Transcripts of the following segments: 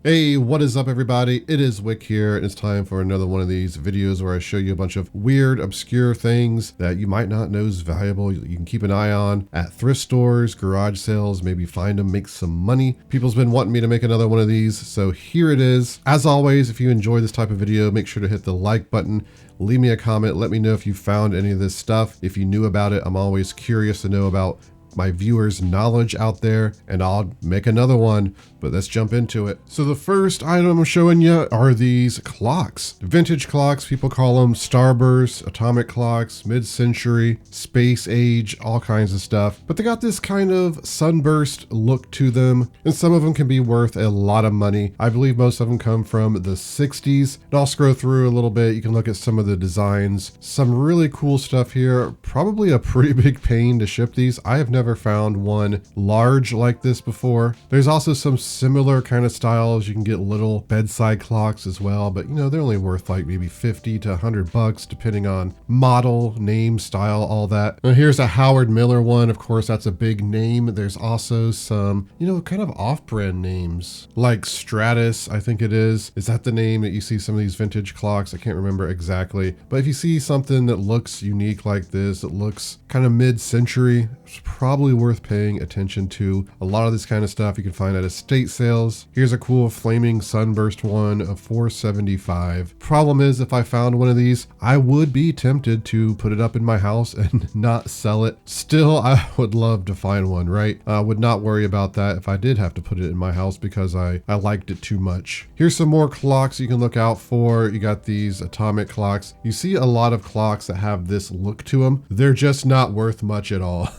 Hey, what is up everybody? It is Wick here, and it's time for another one of these videos where I show you a bunch of weird, obscure things that you might not know is valuable. You can keep an eye on at thrift stores, garage sales, maybe find them, make some money. People's been wanting me to make another one of these, so here it is. As always, if you enjoy this type of video, make sure to hit the like button. Leave me a comment, let me know if you found any of this stuff. If you knew about it, I'm always curious to know about my viewers' knowledge out there, and I'll make another one, but let's jump into it. So the first item I'm showing you are these clocks. Vintage clocks, people call them starburst, atomic clocks, mid-century, space age, all kinds of stuff. But they got this kind of sunburst look to them, and some of them can be worth a lot of money. I believe most of them come from the 60s. And I'll scroll through a little bit. You can look at some of the designs. Some really cool stuff here. Probably a pretty big pain to ship these. I have never found one large like this before. There's also some similar kind of styles. You can get little bedside clocks as well, but you know, they're only worth like maybe 50 to 100 bucks depending on model, name, style, all that. Now here's a Howard Miller one. Of course, that's a big name. There's also some, you know, kind of off-brand names like Stratus, I think it is. Is that the name that you see some of these vintage clocks? I can't remember exactly, but if you see something that looks unique like this, it looks kind of mid-century, it's probably worth paying attention to. A lot of this kind of stuff you can find at estate sales. Here's a cool flaming sunburst one of $475. Problem is, if I found one of these, I would be tempted to put it up in my house and not sell it. Still, I would love to find one, right? I would not worry about that if I did have to put it in my house because I liked it too much. Here's some more clocks you can look out for. You got these atomic clocks. You see a lot of clocks that have this look to them. They're just not worth much at all.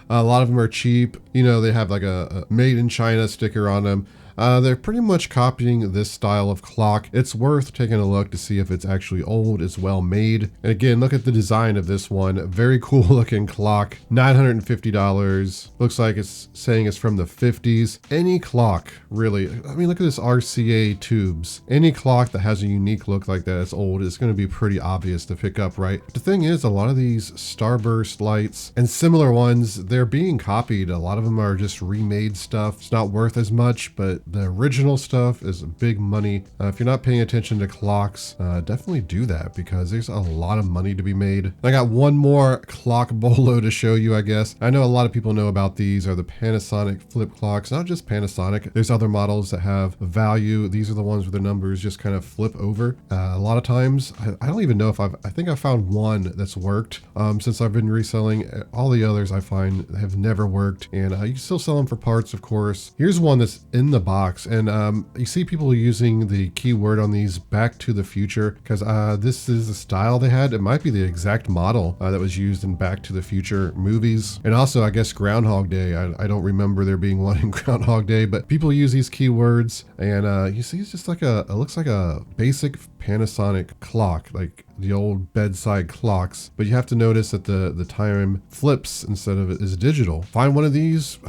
A lot of them are cheap. You know, they have like a made in China sticker on them. They're pretty much copying this style of clock. It's worth taking a look to see if it's actually old, it's well made. And again, look at the design of this one. Very cool looking clock. $950. Looks like it's saying it's from the 50s. Any clock, really. I mean, look at this RCA tubes. Any clock that has a unique look like that, it's old, it's going to be pretty obvious to pick up, right? The thing is, a lot of these starburst lights and similar ones, they're being copied. A lot of them are just remade stuff. It's not worth as much, but the original stuff is big money. If you're not paying attention to clocks, definitely do that because there's a lot of money to be made. I got one more clock bolo to show you, I guess. I know a lot of people know about these are the Panasonic flip clocks. Not just Panasonic. There's other models that have value. These are the ones where the numbers just kind of flip over. A lot of times, I don't even know if I think I found one that's worked since I've been reselling. All the others I find have never worked, and you can still sell them for parts, of course. Here's one that's in the box. And you see people using the keyword on these Back to the Future because this is the style they had. It might be the exact model that was used in Back to the Future movies. And also, I guess Groundhog Day. I don't remember there being one in Groundhog Day, but people use these keywords, and you see it's just like it looks like a basic Panasonic clock, like the old bedside clocks, but you have to notice that the time flips instead of it is digital. Find one of these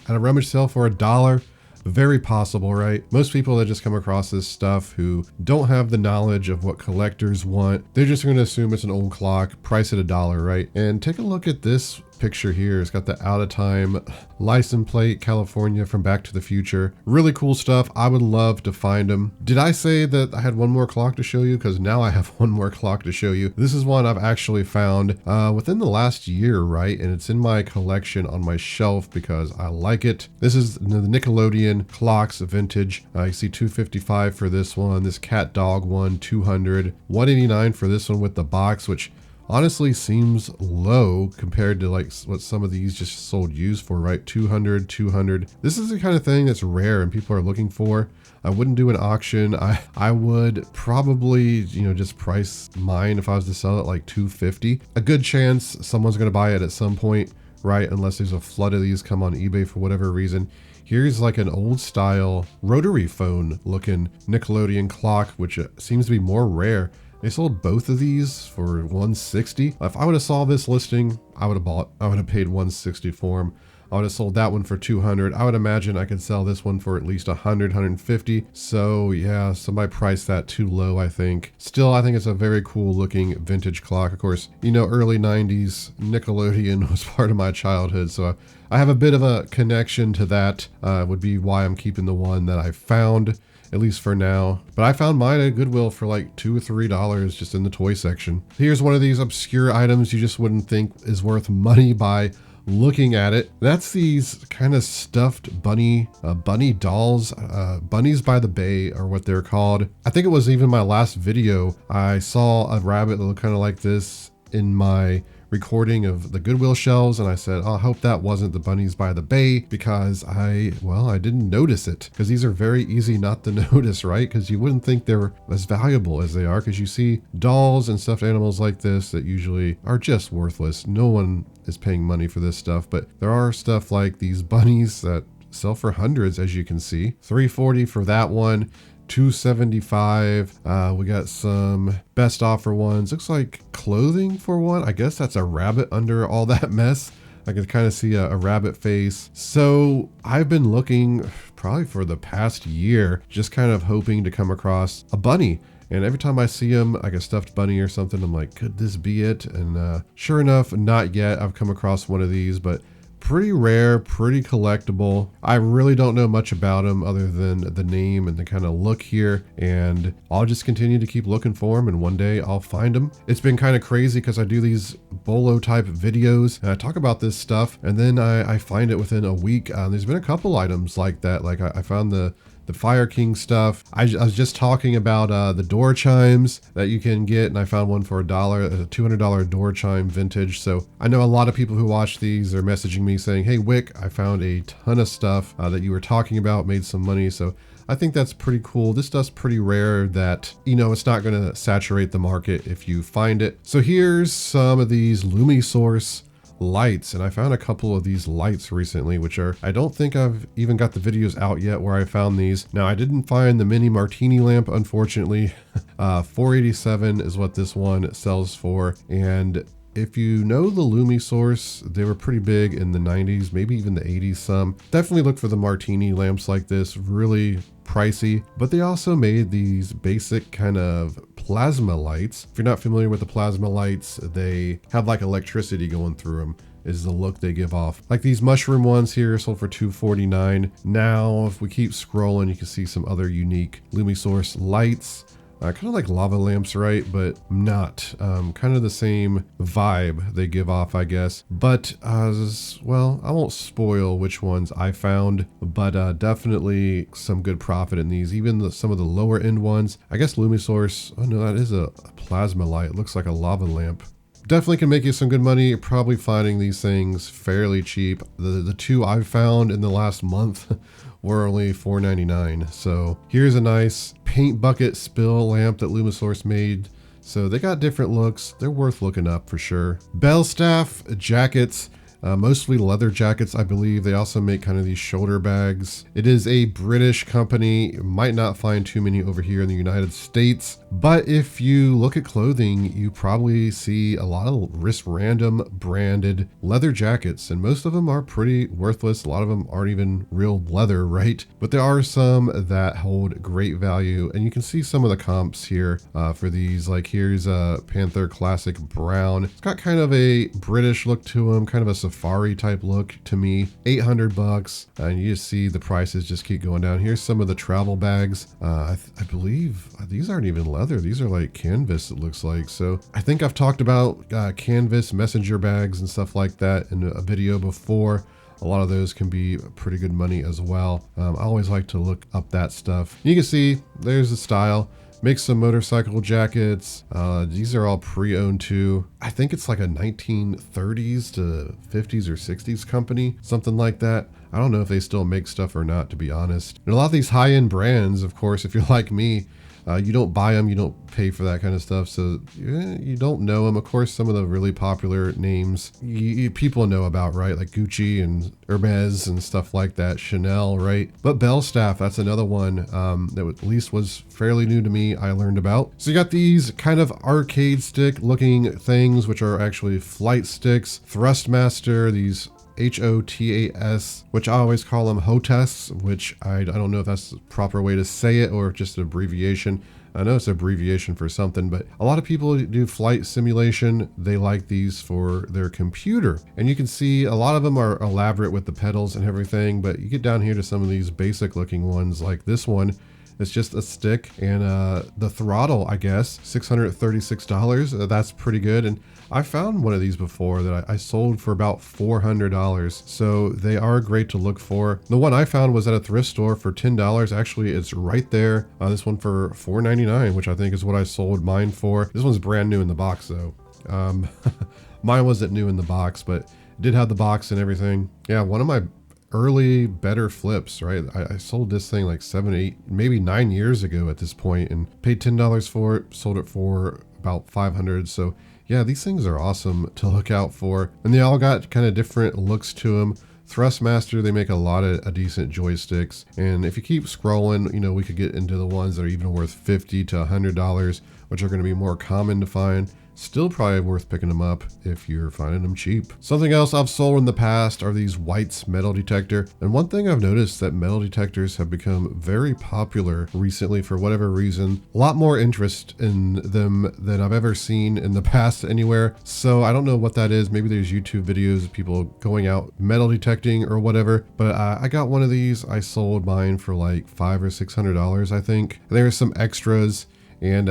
at a rummage sale for $1. Very possible, right? Most people that just come across this stuff who don't have the knowledge of what collectors want, they're just going to assume it's an old clock, price at $1, right? And take a look at this picture here. It's got the out of time license plate, California from Back to the Future. Really cool stuff. I would love to find them. Did I say that I had one more clock to show you? Because now I have one more clock to show you. This is one I've actually found within the last year, right? And it's in my collection on my shelf because I like it. This is the Nickelodeon Clocks vintage. You see $255 for this one. This cat dog one, $200. $189 for this one with the box, which honestly seems low compared to like what some of these just sold used for, right? $200. This is the kind of thing that's rare and people are looking for. I wouldn't do an auction. I would probably, you know, just price mine if I was to sell it like $250. A good chance someone's going to buy it at some point, right? Unless there's a flood of these come on eBay for whatever reason. Here's like an old style rotary phone looking Nickelodeon clock, which seems to be more rare. They sold both of these for $160. If I would have saw this listing, I would have paid $160 for them. I would have sold that one for $200. I would imagine I could sell this one for at least $100, $150. So yeah, somebody priced that too low, I think. Still, I think it's a very cool looking vintage clock. Of course, you know, early 90s Nickelodeon was part of my childhood, so I have a bit of a connection to that. Would be why I'm keeping the one that I found. at least for now. But I found mine at Goodwill for like $2 or $3 just in the toy section. Here's one of these obscure items you just wouldn't think is worth money by looking at it. That's these kind of stuffed bunny dolls. Bunnies by the Bay are what they're called. I think it was even my last video. I saw a rabbit that looked kind of like this in my recording of the Goodwill shelves, and I said, oh, I hope that wasn't the Bunnies by the Bay, because I didn't notice it, because these are very easy not to notice, right? Because you wouldn't think they're as valuable as they are, because you see dolls and stuffed animals like this that usually are just worthless. No one is paying money for this stuff, but there are stuff like these bunnies that sell for hundreds, as you can see. $3.40 for that one. $2.75. We got some best offer ones. Looks like clothing for one. I guess that's a rabbit under all that mess. I can kind of see a rabbit face. So I've been looking probably for the past year, just kind of hoping to come across a bunny. And every time I see them, like a stuffed bunny or something, I'm like, could this be it? And sure enough, not yet. I've come across one of these, but pretty rare, pretty collectible. I really don't know much about them other than the name and the kind of look here, and I'll just continue to keep looking for them, and one day I'll find them. It's been kind of crazy because I do these bolo type videos and I talk about this stuff, and then I find it within a week. There's been a couple items like that. Like I found the Fire King stuff. I was just talking about the door chimes that you can get, and I found one for $1, a $200 door chime vintage. So I know a lot of people who watch these are messaging me saying, hey Wick, I found a ton of stuff that you were talking about, made some money. So I think that's pretty cool. This stuff's pretty rare that, you know, it's not going to saturate the market if you find it. So here's some of these Lumisource lights, and I found a couple of these lights recently, which are, I don't think I've even got the videos out yet where I found these. Now I didn't find the mini martini lamp, unfortunately. $487 is what this one sells for, and if you know the Lumisource, they were pretty big in the 90s, maybe even the 80s some. Definitely look for the martini lamps like this, really pricey, but they also made these basic kind of plasma lights. If you're not familiar with the plasma lights, they have like electricity going through them, is the look they give off. Like these mushroom ones here sold for $2.49. Now, if we keep scrolling, you can see some other unique Lumisource lights. Kind of like lava lamps, right? But not. Kind of the same vibe they give off, I guess. But, well, I won't spoil which ones I found, but definitely some good profit in these. Even some of the lower end ones. I guess Lumisource, oh no, that is a plasma light. It looks like a lava lamp. Definitely can make you some good money. You're probably finding these things fairly cheap. The two I've found in the last month were only $4.99. So here's a nice paint bucket spill lamp that Lumisource made. So they got different looks. They're worth looking up for sure. Bellstaff jackets. Mostly leather jackets, I believe. They also make kind of these shoulder bags. It is a British company. You might not find too many over here in the United States, but if you look at clothing, you probably see a lot of Wrist Random branded leather jackets, and most of them are pretty worthless. A lot of them aren't even real leather, right? But there are some that hold great value, and you can see some of the comps here for these. Like here's a Panther Classic Brown. It's got kind of a British look to them, kind of a safari type look to me. $800, and you just see the prices just keep going down. Here's some of the travel bags. I believe these aren't even leather. These are like canvas, it looks like. So I think I've talked about canvas messenger bags and stuff like that in a video before. A lot of those can be pretty good money as well. I always like to look up that stuff. You can see there's the style. Make some motorcycle jackets. These are all pre-owned too. I think it's like a 1930s to 50s or 60s company, something like that. I don't know if they still make stuff or not, to be honest. And a lot of these high-end brands, of course, if you're like me, you don't buy them, you don't pay for that kind of stuff, so you don't know them. Of course, some of the really popular names people know about, right? Like Gucci and Hermes and stuff like that, Chanel, right? But Bellstaff, that's another one that at least was fairly new to me, I learned about. So you got these kind of arcade stick looking things, which are actually flight sticks. Thrustmaster, these HOTAS, which I always call them HOTAS, which I don't know if that's the proper way to say it or just an abbreviation. I know it's an abbreviation for something, but a lot of people do flight simulation. They like these for their computer. And you can see a lot of them are elaborate with the pedals and everything, but you get down here to some of these basic looking ones like this one. It's just a stick and the throttle, I guess, $636. That's pretty good. And I found one of these before that I sold for about $400. So they are great to look for. The one I found was at a thrift store for $10. Actually, it's right there. This one for $4.99, which I think is what I sold mine for. This one's brand new in the box though. Mine wasn't new in the box, but it did have the box and everything. Yeah, one of my early better flips, right? I sold this thing like 7, 8, maybe 9 years ago at this point and paid $10 for it, sold it for about $500. So yeah, these things are awesome to look out for. And they all got kind of different looks to them. Thrustmaster, they make a lot of decent joysticks. And if you keep scrolling, you know, we could get into the ones that are even worth $50 to $100, which are going to be more common to find. Still probably worth picking them up if you're finding them cheap. Something else I've sold in the past are these White's metal detector. And one thing I've noticed that metal detectors have become very popular recently for whatever reason. A lot more interest in them than I've ever seen in the past anywhere. So I don't know what that is. Maybe there's YouTube videos of people going out metal detecting or whatever. But I got one of these. I sold mine for like $500 or $600, I think. There's some extras and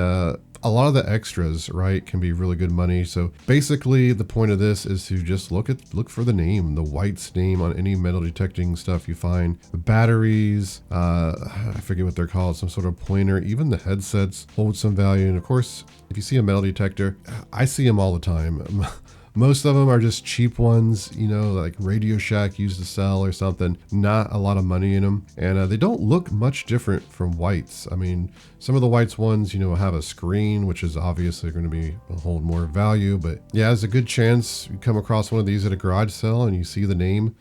a lot of the extras, right, can be really good money. So basically the point of this is to just look for the name, the White's name on any metal detecting stuff you find. The batteries, I forget what they're called, some sort of pointer, even the headsets hold some value. And of course, if you see a metal detector, I see them all the time. Most of them are just cheap ones, you know, like Radio Shack used to sell or something. Not a lot of money in them. And they don't look much different from White's. I mean, some of the White's ones, you know, have a screen, which is obviously going to hold more value. But yeah, there's a good chance you come across one of these at a garage sale and you see the name.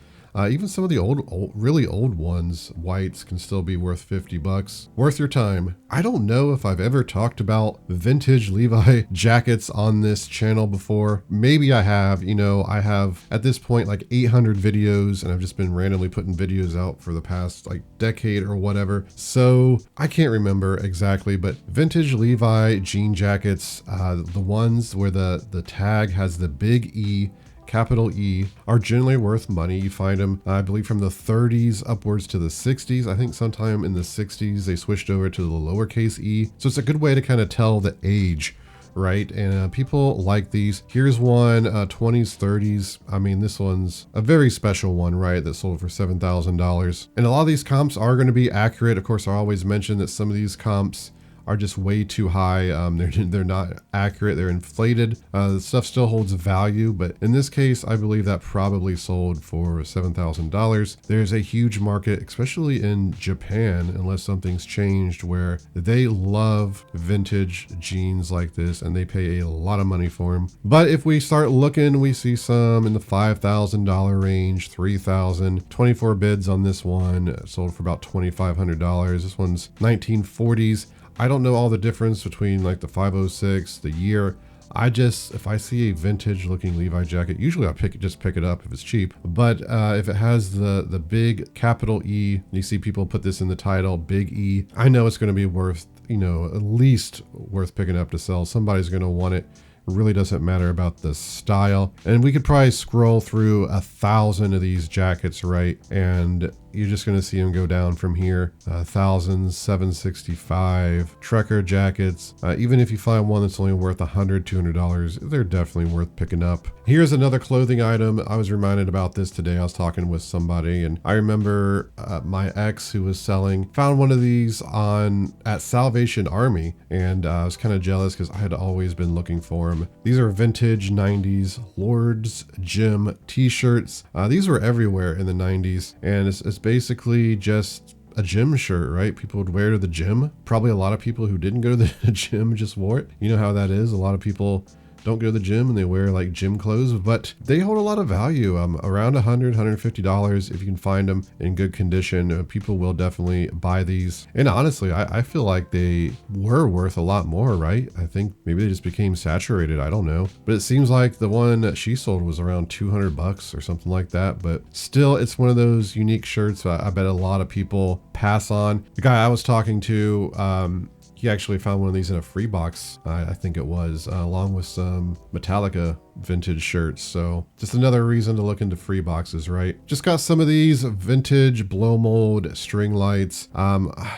Even some of the really old ones, White's, can still be worth $50. Worth your time. I don't know if I've ever talked about vintage Levi jackets on this channel before. Maybe I have. You know, I have at this point like 800 videos and I've just been randomly putting videos out for the past like decade or whatever. So I can't remember exactly, but vintage Levi jean jackets, the ones where the tag has the big E, capital E, are generally worth money. You find them, I believe, from the 30s upwards to the 60s. I think sometime in the 60s they switched over to the lowercase e. So it's a good way to kind of tell the age, right? And people like these. Here's one, 20s, 30s. I mean, this one's a very special one, right? That sold for $7,000. And a lot of these comps are going to be accurate. Of course, I always mention that some of these comps are just way too high. They're not accurate. They're inflated. The stuff still holds value, but in this case, I believe that probably sold for $7,000. There's a huge market, especially in Japan, unless something's changed, where they love vintage jeans like this and they pay a lot of money for them. But if we start looking, we see some in the $5,000 range, $3,000. 24 bids on this one. It sold for about $2,500. This one's 1940s. I don't know all the difference between like the 506, the year. If I see a vintage looking Levi jacket, usually I just pick it up if it's cheap. But if it has the big capital E, you see people put this in the title, big E, I know it's going to be worth, you know, at least worth picking up to sell. Somebody's going to want it. It really doesn't matter about the style. And we could probably scroll through 1,000 of these jackets, right? And you're just going to see them go down from here. 1,000, 765 trucker jackets. Even if you find one that's only worth $100, $200, they're definitely worth picking up. Here's another clothing item. I was reminded about this today. I was talking with somebody and I remember my ex who was selling, found one of these at Salvation Army. And I was kind of jealous because I had always been looking for them. These are vintage 90s Lord's Gym t-shirts. These were everywhere in the 90s. And it's basically just a gym shirt, right? People would wear to the gym. Probably a lot of people who didn't go to the gym just wore it. You know how that is. A lot of people don't go to the gym and they wear like gym clothes, but they hold a lot of value. Around $100, $150 if you can find them in good condition. People will definitely buy these. And honestly, I feel like they were worth a lot more, right? I think maybe they just became saturated. I don't know. But it seems like the one that she sold was around $200 or something like that. But still, it's one of those unique shirts I bet a lot of people pass on. The guy I was talking to, he actually found one of these in a free box, I think it was, along with some Metallica vintage shirts. So just another reason to look into free boxes, right? Just got some of these vintage blow mold string lights.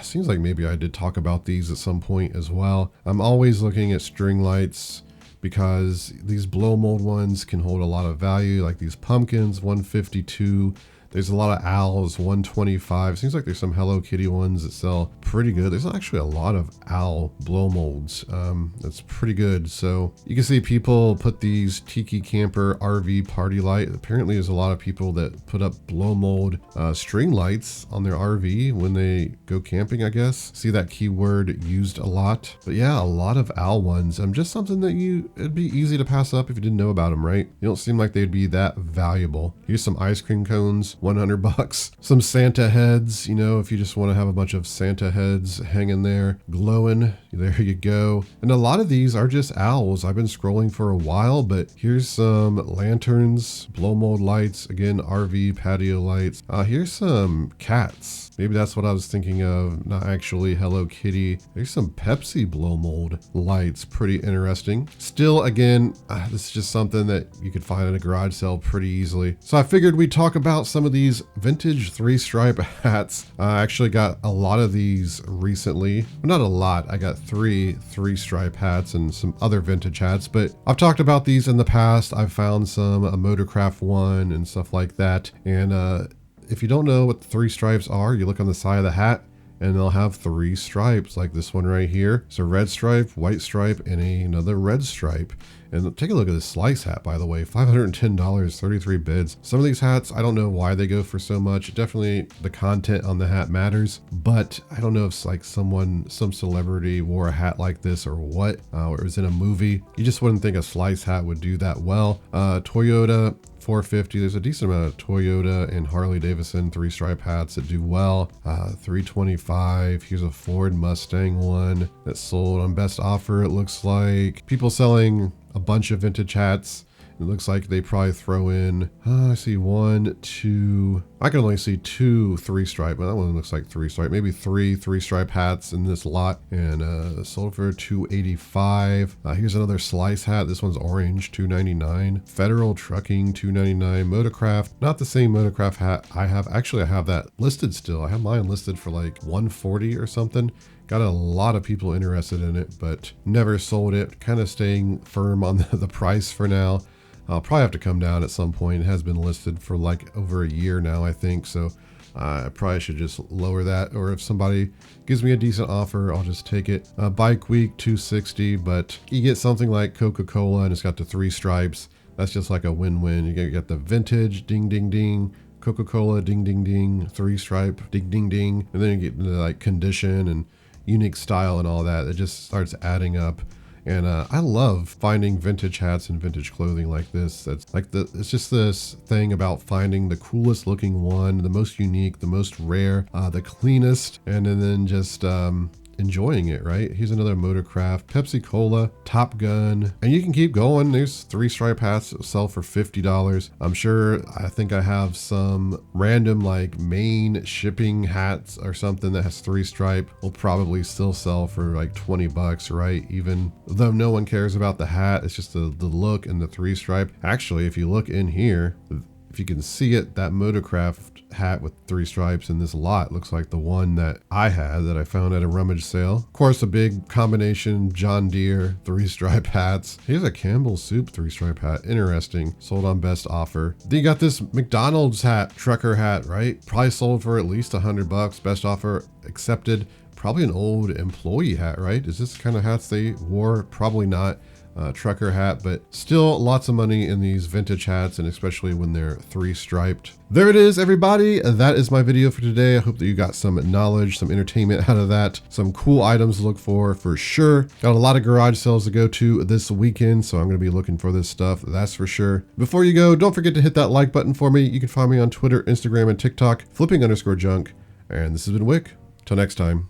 Seems like maybe I did talk about these at some point as well. I'm always looking at string lights because these blow mold ones can hold a lot of value, like these pumpkins, 152. There's a lot of owls, 125. Seems like there's some Hello Kitty ones that sell pretty good. There's actually a lot of owl blow molds. That's pretty good. So you can see people put these Tiki Camper RV party light. Apparently there's a lot of people that put up blow mold string lights on their RV when they go camping, I guess. See that keyword used a lot. But yeah, a lot of owl ones. Just something that it'd be easy to pass up if you didn't know about them, right? You don't seem like they'd be that valuable. Here's some ice cream cones. 100 bucks. Some Santa heads, you know, if you just want to have a bunch of Santa heads hanging there, glowing, there you go. And a lot of these are just owls. I've been scrolling for a while, but here's some lanterns, blow mold lights, again, RV patio lights. Here's some cats. Maybe that's what I was thinking of, not actually Hello Kitty. There's some Pepsi blow mold lights, pretty interesting. Still, again, this is just something that you could find in a garage sale pretty easily. So I figured we'd talk about some of these vintage 3-stripe hats. I actually got a lot of these recently. Well, not a lot, I got 3-stripe hats and some other vintage hats, but I've talked about these in the past. I've found some, a Motorcraft one and stuff like that. And if you don't know what the 3 stripes are, you look on the side of the hat and they'll have 3 stripes like this one right here. It's a red stripe, white stripe, and another red stripe. And take a look at this slice hat, by the way, $510, 33 bids. Some of these hats, I don't know why they go for so much. Definitely the content on the hat matters, but I don't know if it's like some celebrity wore a hat like this or what, or it was in a movie. You just wouldn't think a slice hat would do that well. Toyota, $450. There's a decent amount of Toyota and Harley Davidson 3-stripe hats that do well. $325. Here's a Ford Mustang one that's sold on best offer. It looks like people selling a bunch of vintage hats. It looks like they probably throw in, I see 1, 2, I can only see 2 3-stripe, but that one looks like 3-stripe, maybe 3 3-stripe hats in this lot, and sold for $285. Here's another slice hat. This one's orange, $299. Federal Trucking, $299. Motorcraft, not the same Motorcraft hat I have. Actually, I have that listed still. I have mine listed for like $140 or something. Got a lot of people interested in it, but never sold it. Kind of staying firm on the price for now. I'll probably have to come down at some point. It has been listed for like over a year now, I think. So I probably should just lower that. Or if somebody gives me a decent offer, I'll just take it. Bike Week, $260, but you get something like Coca-Cola and it's got the 3 stripes. That's just like a win-win. You get the vintage, ding, ding, ding. Coca-Cola, ding, ding, ding. 3-stripe, ding, ding, ding. And then you get into like condition and unique style and all that. It just starts adding up. And I love finding vintage hats and vintage clothing like this. That's like it's just this thing about finding the coolest looking one, the most unique, the most rare, the cleanest, and then just enjoying it, right? Here's another Motorcraft, Pepsi Cola, Top Gun, and you can keep going. There's 3-stripe hats that sell for $50. I'm sure, I think I have some random like Maine shipping hats or something that has 3-stripe will probably still sell for like 20 bucks, right? Even though no one cares about the hat, it's just the look and the 3-stripe. Actually, if you look in here, if you can see it, that Motorcraft hat with 3 stripes in this lot looks like the one that I had that I found at a rummage sale. Of course, a big combination John Deere 3-stripe hats. Here's a Campbell Soup 3-stripe hat. Interesting. Sold on best offer. Then you got this McDonald's hat, trucker hat, right? Probably sold for at least 100 bucks. Best offer accepted. Probably an old employee hat, right? Is this the kind of hats they wore? Probably not. Trucker hat, but still lots of money in these vintage hats, and especially when they're 3-striped. There it is, everybody. That is my video for today. I hope that you got some knowledge, some entertainment out of that, some cool items to look for sure. Got a lot of garage sales to go to this weekend, so I'm going to be looking for this stuff, that's for sure. Before you go, don't forget to hit that like button for me. You can find me on Twitter, Instagram, and TikTok, flipping_junk. And this has been Wick. Till next time.